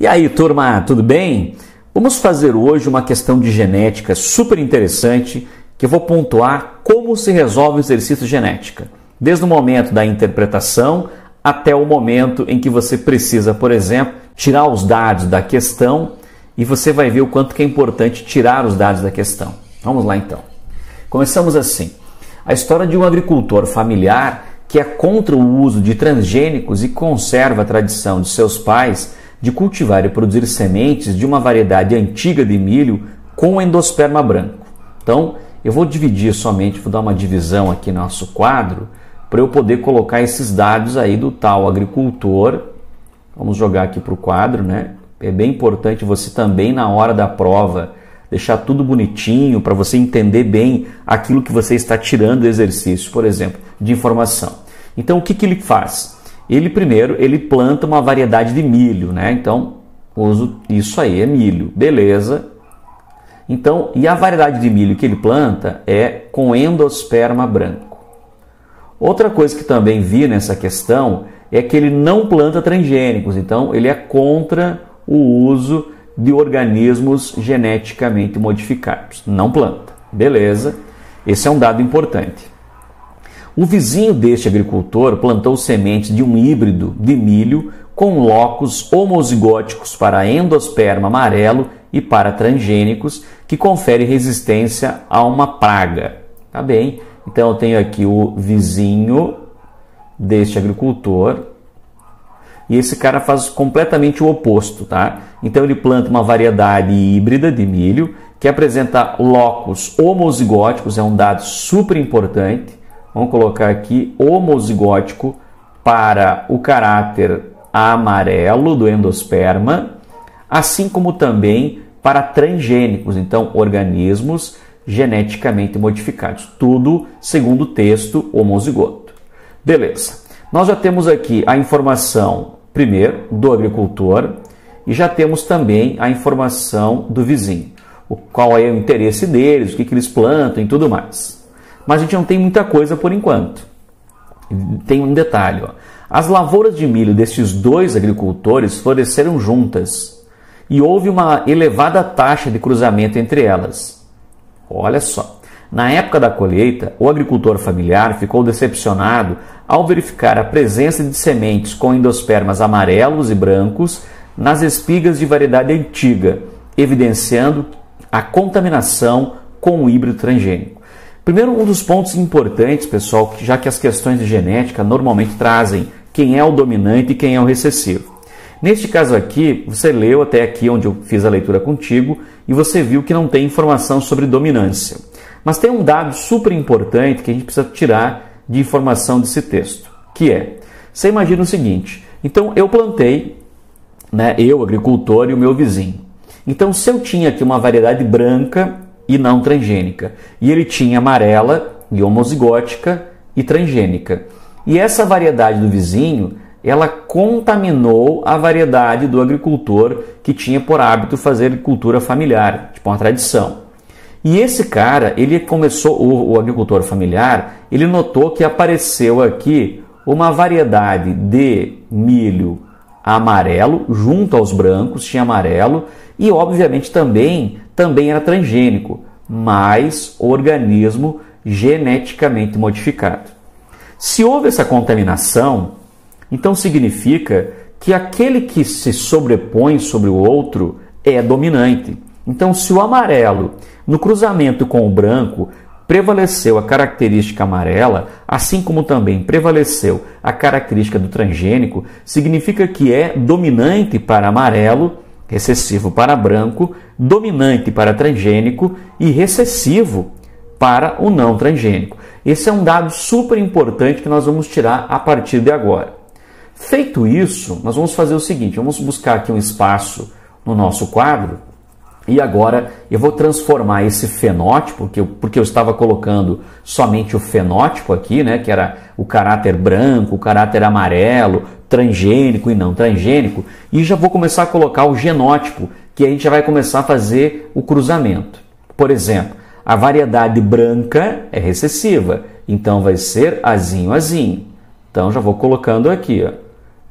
E aí, turma, tudo bem? Vamos fazer hoje uma questão de genética super interessante que eu vou pontuar como se resolve o exercício de genética, desde o momento da interpretação até o momento em que você precisa, por exemplo, tirar os dados da questão e você vai ver o quanto que é importante tirar os dados da questão. Vamos lá então. Começamos assim. A história de um agricultor familiar que é contra o uso de transgênicos e conserva a tradição de seus pais de cultivar e produzir sementes de uma variedade antiga de milho com endosperma branco. Então, eu vou dividir somente, vou dar uma divisão aqui no nosso quadro, para eu poder colocar esses dados aí do tal agricultor. Vamos jogar aqui para o quadro, né? É bem importante você também, na hora da prova, deixar tudo bonitinho para você entender bem aquilo que você está tirando do exercício, por exemplo, de informação. Então, o que ele faz? Ele primeiro, ele planta uma variedade de milho, né? Então, uso isso aí, é milho, beleza. Então, e a variedade de milho que ele planta é com endosperma branco. Outra coisa que também vi nessa questão é que ele não planta transgênicos, então ele é contra o uso de organismos geneticamente modificados. Não planta, beleza. Esse é um dado importante. O vizinho deste agricultor plantou sementes de um híbrido de milho com locos homozigóticos para endosperma amarelo e para transgênicos, que confere resistência a uma praga. Tá bem? Então eu tenho aqui o vizinho deste agricultor e esse cara faz completamente o oposto, tá? Então ele planta uma variedade híbrida de milho que apresenta locos homozigóticos, é um dado super importante. Vamos colocar aqui homozigótico para o caráter amarelo do endosperma, assim como também para transgênicos, então organismos geneticamente modificados. Tudo segundo o texto homozigoto. Beleza. Nós já temos aqui a informação, primeiro, do agricultor e já temos também a informação do vizinho. Qual é o interesse deles, o que eles plantam e tudo mais. Mas a gente não tem muita coisa por enquanto. Tem um detalhe. Ó. As lavouras de milho destes dois agricultores floresceram juntas e houve uma elevada taxa de cruzamento entre elas. Olha só. Na época da colheita, o agricultor familiar ficou decepcionado ao verificar a presença de sementes com endospermas amarelos e brancos nas espigas de variedade antiga, evidenciando a contaminação com o híbrido transgênico. Primeiro, um dos pontos importantes, pessoal, já que as questões de genética normalmente trazem quem é o dominante e quem é o recessivo. Neste caso aqui, você leu até aqui onde eu fiz a leitura contigo e você viu que não tem informação sobre dominância. Mas tem um dado super importante que a gente precisa tirar de informação desse texto, que é, você imagina o seguinte, então eu plantei, né, eu, agricultor, e o meu vizinho. Então, se eu tinha aqui uma variedade branca e não transgênica, e ele tinha amarela e homozigótica e transgênica, e essa variedade do vizinho, ela contaminou a variedade do agricultor que tinha por hábito fazer agricultura familiar, tipo uma tradição. E esse cara, ele começou, o agricultor familiar, ele notou que apareceu aqui uma variedade de milho amarelo, junto aos brancos, tinha amarelo, e obviamente também era transgênico, mas organismo geneticamente modificado. Se houve essa contaminação, então significa que aquele que se sobrepõe sobre o outro é dominante. Então, se o amarelo, no cruzamento com o branco, prevaleceu a característica amarela, assim como também prevaleceu a característica do transgênico, significa que é dominante para amarelo, recessivo para branco, dominante para transgênico e recessivo para o não transgênico. Esse é um dado super importante que nós vamos tirar a partir de agora. Feito isso, nós vamos fazer o seguinte, vamos buscar aqui um espaço no nosso quadro e agora eu vou transformar esse fenótipo, porque eu estava colocando somente o fenótipo aqui, né, que era o caráter branco, o caráter amarelo, transgênico e não transgênico, e já vou começar a colocar o genótipo, que a gente já vai começar a fazer o cruzamento. Por exemplo, a variedade branca é recessiva, então vai ser azinho, azinho. Então já vou colocando aqui, ó.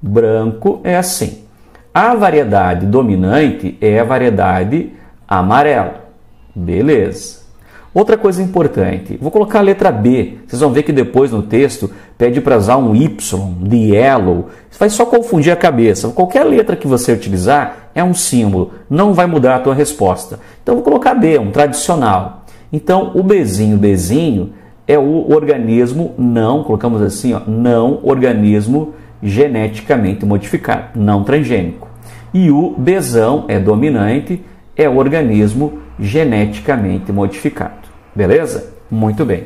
Branco é assim. A variedade dominante é a variedade amarela. Beleza. Outra coisa importante, vou colocar a letra B. Vocês vão ver que depois no texto pede para usar um Y, de yellow. Isso vai só confundir a cabeça. Qualquer letra que você utilizar é um símbolo, não vai mudar a tua resposta. Então vou colocar B, um tradicional. Então o Bzinho é o organismo não, colocamos assim, ó, não organismo geneticamente modificado, não transgênico. E o Bzão é dominante, é o organismo geneticamente modificado. Beleza? Muito bem.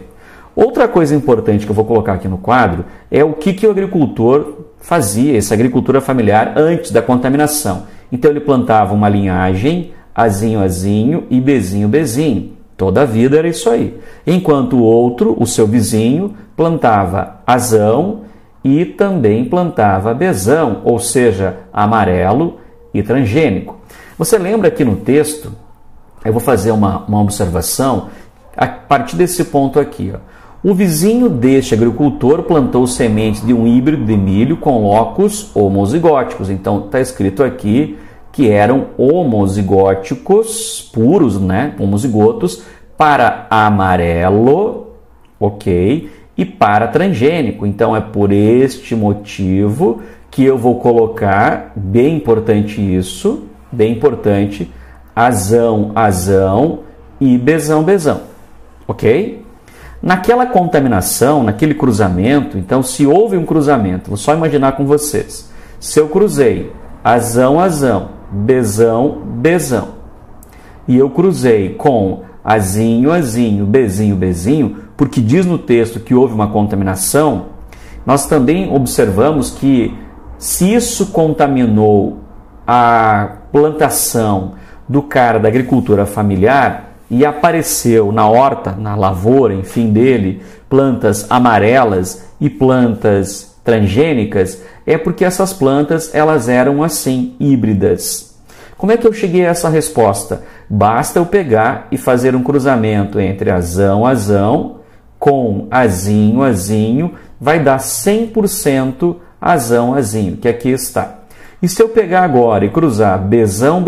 Outra coisa importante que eu vou colocar aqui no quadro é o que o agricultor fazia, essa agricultura familiar, antes da contaminação. Então ele plantava uma linhagem, Azinho e Bzinho. Toda a vida era isso aí. Enquanto o outro, o seu vizinho, plantava Azão e também plantava Bzão, ou seja, amarelo e transgênico. Você lembra que no texto, eu vou fazer uma observação a partir desse ponto aqui. Ó. O vizinho deste agricultor plantou sementes de um híbrido de milho com locos homozigóticos. Então está escrito aqui que eram homozigóticos puros, né? Homozigotos, para amarelo, ok? E para transgênico. Então é por este motivo que eu vou colocar, bem importante isso, bem importante, Azão e Bzão. Ok? Naquela contaminação, naquele cruzamento, então se houve um cruzamento, vou só imaginar com vocês. Se eu cruzei Azão, Bzão, e eu cruzei com Azinho, Bzinho, porque diz no texto que houve uma contaminação, nós também observamos que se isso contaminou a plantação do cara da agricultura familiar e apareceu na horta, na lavoura, enfim, dele, plantas amarelas e plantas transgênicas, é porque essas plantas elas eram assim, híbridas. Como é que eu cheguei a essa resposta? Basta eu pegar e fazer um cruzamento entre Azão com Azinho, vai dar 100% Azão, que aqui está. E se eu pegar agora e cruzar Bzão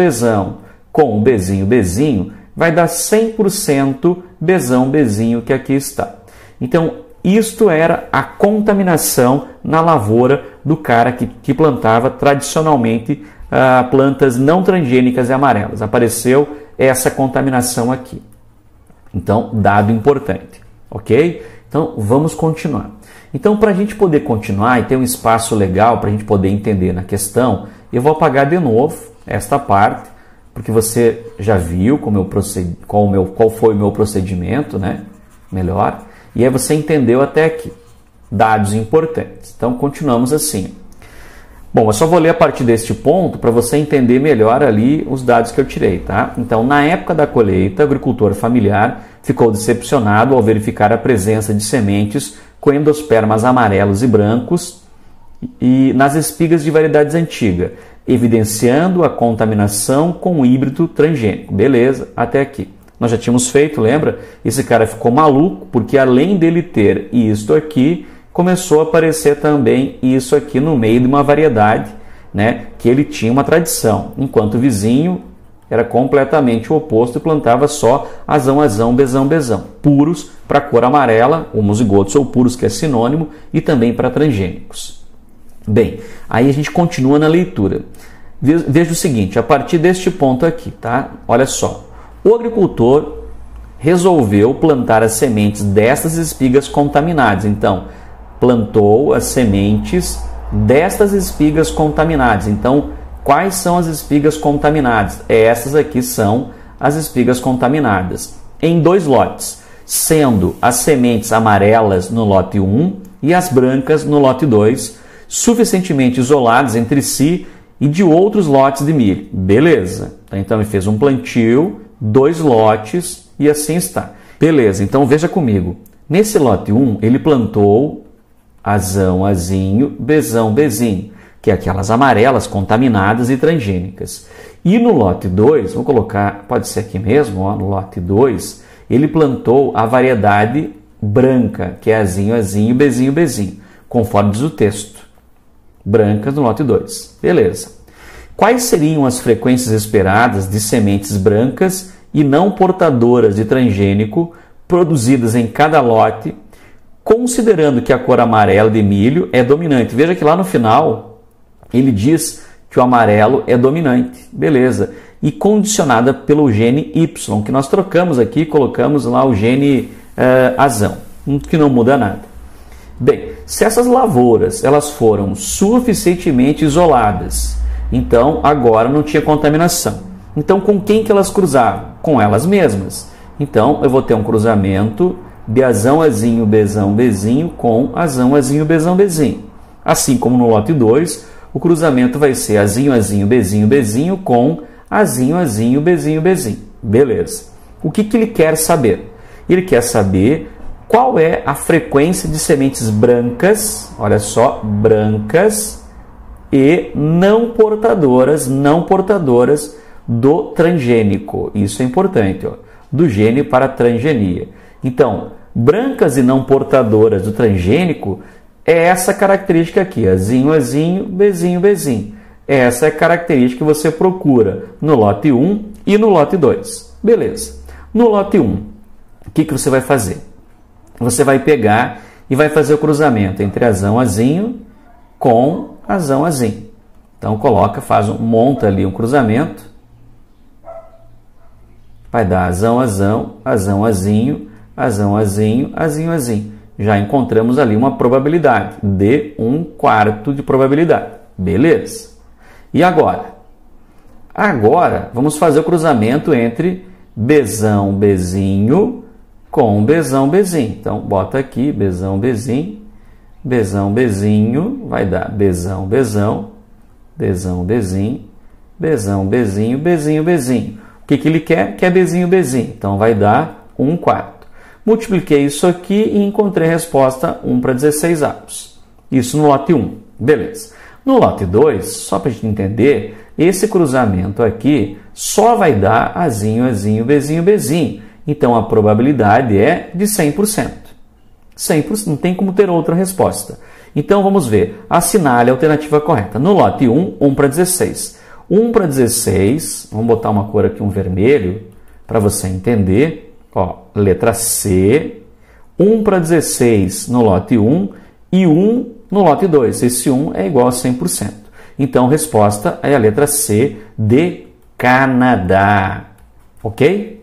com Bzinho, vai dar 100% Bzão, que aqui está. Então, isto era a contaminação na lavoura do cara que plantava tradicionalmente plantas não transgênicas e amarelas. Apareceu essa contaminação aqui. Então, dado importante. Ok? Então, vamos continuar. Então, para a gente poder continuar e ter um espaço legal para a gente poder entender na questão, eu vou apagar de novo esta parte, porque você já viu qual foi o meu procedimento, né? Melhor. E aí você entendeu até aqui. Dados importantes. Então, continuamos assim. Bom, eu só vou ler a partir deste ponto para você entender melhor ali os dados que eu tirei, tá? Então, na época da colheita, o agricultor familiar ficou decepcionado ao verificar a presença de sementes com endospermas amarelos e brancos e nas espigas de variedades antigas, evidenciando a contaminação com o híbrido transgênico. Beleza, até aqui. Nós já tínhamos feito, lembra? Esse cara ficou maluco porque além dele ter isto aqui, começou a aparecer também isso aqui no meio de uma variedade, né, que ele tinha uma tradição, enquanto o vizinho era completamente o oposto e plantava só Azão, Bzão, puros para cor amarela, homozigotos ou puros, que é sinônimo, e também para transgênicos. Bem, aí a gente continua na leitura. Veja o seguinte, a partir deste ponto aqui, tá? Olha só, o agricultor resolveu plantar as sementes destas espigas contaminadas. Então, plantou as sementes destas espigas contaminadas. Então, quais são as espigas contaminadas? Essas aqui são as espigas contaminadas, em 2 lotes, sendo as sementes amarelas no lote 1 e as brancas no lote 2, suficientemente isoladas entre si e de outros lotes de milho. Beleza. Então, ele fez um plantio, 2 lotes e assim está. Beleza, então veja comigo. Nesse lote 1, ele plantou Azão, Bzão, que é aquelas amarelas contaminadas e transgênicas. E no lote 2, vou colocar, pode ser aqui mesmo, ó, no lote 2, ele plantou a variedade branca, que é Azinho, Bzinho, conforme diz o texto. Brancas no lote 2. Beleza. Quais seriam as frequências esperadas de sementes brancas e não portadoras de transgênico produzidas em cada lote, considerando que a cor amarela de milho é dominante? Veja que lá no final ele diz que o amarelo é dominante, beleza, e condicionada pelo gene Y, que nós trocamos aqui, colocamos lá o gene azão, que não muda nada. Bem, se essas lavouras elas foram suficientemente isoladas, então agora não tinha contaminação. Então com quem que elas cruzavam? Com elas mesmas. Então eu vou ter um cruzamento Bzão, Azinho, Bzão, Bzinho com Azão, Azinho, Bzão, Bzinho. Assim como no lote 2, o cruzamento vai ser Azinho, Azinho, Bzinho, Bzinho com Azinho, Azinho, Bzinho, Bzinho. Beleza. O que ele quer saber? Ele quer saber qual é a frequência de sementes brancas, olha só, brancas e não portadoras do transgênico. Isso é importante, ó, do gene para a transgenia. Então, brancas e não portadoras do transgênico é essa característica aqui, Azinho, Azinho, Bzinho, Bzinho. Essa é a característica que você procura no lote 1 e no lote 2. Beleza. No lote 1, o que você vai fazer? Você vai pegar e vai fazer o cruzamento entre Azão, Azinho com Azão, Azinho. Então, monta ali um cruzamento. Vai dar Azão, Azão, Azão, Azinho, Azão, Azinho, Azinho, Azinho. Já encontramos ali uma probabilidade de 1/4 de probabilidade. Beleza. E agora? Agora, vamos fazer o cruzamento entre Bzão, Bzinho com Bzão, Bzinho. Então, bota aqui Bzão, Bzinho, Bzão, Bzinho, vai dar Bzão, Bzão, Bzão, Bzinho, Bzão, Bzinho, Bzinho, Bzinho. O que ele quer? Quer Bzinho, Bzinho. Então, vai dar 1/4. Multipliquei isso aqui e encontrei a resposta 1/16. Isso no lote 1. Beleza. No lote 2, só para a gente entender, esse cruzamento aqui só vai dar Azinho, Azinho, Bzinho, Bzinho. Então, a probabilidade é de 100%. 100%, não tem como ter outra resposta. Então, vamos ver. Assinale a alternativa correta. No lote 1, 1/16. 1/16, vamos botar uma cor aqui, um vermelho, para você entender. Ó, letra C, 1/16 no lote 1 e 1 no lote 2. Esse 1 é igual a 100%. Então, a resposta é a letra C de Canadá. Ok?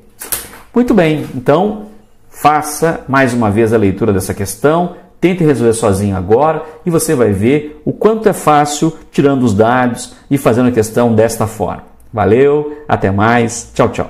Muito bem. Então, faça mais uma vez a leitura dessa questão. Tente resolver sozinho agora e você vai ver o quanto é fácil tirando os dados e fazendo a questão desta forma. Valeu, até mais, tchau, tchau.